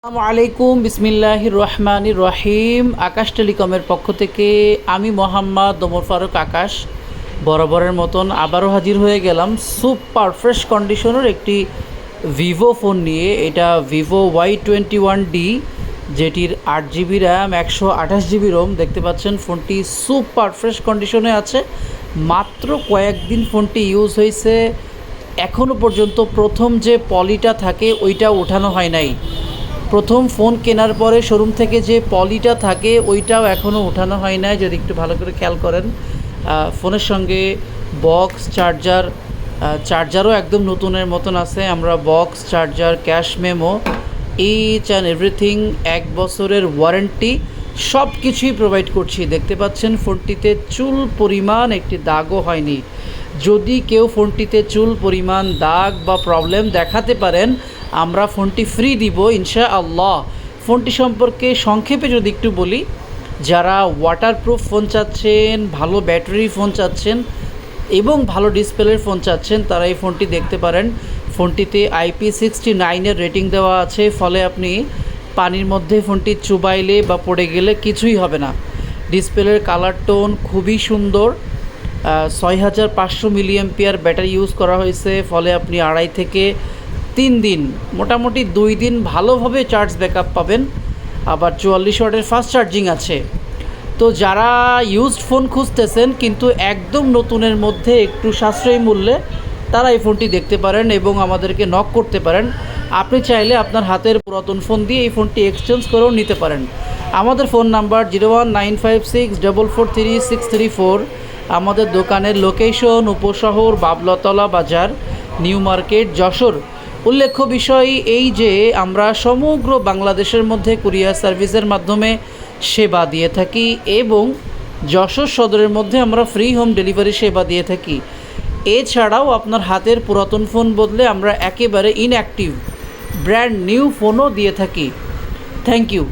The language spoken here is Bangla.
আসসালামু আলাইকুম বিসমিল্লাহির রহমানির রহিম। আকাশ টেলিকমের পক্ষ থেকে আমি মোহাম্মদ ওমর ফারুক আকাশ বরাবরের মতন আবারও হাজির হয়ে গেলাম সুপার ফ্রেশ কন্ডিশনের একটি ভিভো ফোন নিয়ে। এটা ভিভো Y21D, যেটির 8 GB র্যাম, 128 GB রোম। দেখতে পাচ্ছেন ফোনটি সুপার ফ্রেশ কন্ডিশনে আছে। মাত্র কয়েকদিন ফোনটি ইউজ হয়েছে, এখনও পর্যন্ত প্রথম যে পলিটা থাকে ওইটা ওঠানো হয় নাই। প্রথম ফোন কেনার পরে শোরুম থেকে যে পলিটা থাকে ওইটাও এখনও ওঠানো হয় না, যদি একটু ভালো করে খেয়াল করেন। ফোনের সঙ্গে বক্স চার্জারও একদম নতুনের মতন আছে। আমরা box charger, cash memo, each and everything, 1 বছরের ওয়ারেন্টি সব কিছুই প্রোভাইড করছি। দেখতে পাচ্ছেন ফোনটিতে চুল পরিমাণ একটি দাগও হয়নি। যদি কেউ ফোনটিতে চুল পরিমাণ দাগ বা প্রবলেম দেখাতে পারেন, আমরা ফোনটি ফ্রি দিব ইনশাআল্লাহ। ফোনটি সম্পর্কে সংক্ষেপে যদি একটু বলি, যারা ওয়াটারপ্রুফ ফোন চাচ্ছেন, ভালো ব্যাটারি ফোন চাচ্ছেন এবং ভালো ডিসপ্লের ফোন চাচ্ছেন, তারা এই ফোনটি দেখতে পারেন। ফোনটিতে IP69 রেটিং দেওয়া আছে, ফলে আপনি পানির মধ্যে ফোনটি চুবাইলে বা পড়ে গেলে কিছুই হবে না। ডিসপ্লের কালার টোন খুবই সুন্দর। 6500 মিলিঅ্যাম্পিয়ার ব্যাটারি ইউজ করা হয়েছে, ফলে আপনি 2.5 থেকে 3 দিন, মোটামুটি 2 দিন ভালোভাবে চার্জ ব্যাকআপ পাবেন। আবার 44 ওয়াটের ফাস্ট চার্জিং আছে। তো যারা ইউজড ফোন খুঁজতেছেন কিন্তু একদম নতুনের মধ্যে একটু সাশ্রয়ী মূল্যে, তারা এই ফোনটি দেখতে পারেন এবং আমাদেরকে নক করতে পারেন। আপনি চাইলে আপনার হাতের পুরাতন ফোন দিয়ে এই ফোনটি এক্সচেঞ্জ করেও নিতে পারেন। আমাদের ফোন নাম্বার 01956443634। আমাদের দোকানের লোকেশন উপশহর বাবলাতলা বাজার, নিউ মার্কেট, যশোর। উল্লেখ্য বিষয় এই যে আমরা সমগ্র বাংলাদেশের মধ্যে কুরিয়ার সার্ভিসের মাধ্যমে সেবা দিয়ে থাকি এবং যশোর সদরের মধ্যে আমরা ফ্রি হোম ডেলিভারি সেবা দিয়ে থাকি। এছাড়াও আপনার হাতের পুরাতন ফোন বদলে আমরা একেবারে ইনঅ্যাক্টিভ ব্র্যান্ড নিউ ফোনও দিয়ে থাকি। Thank you.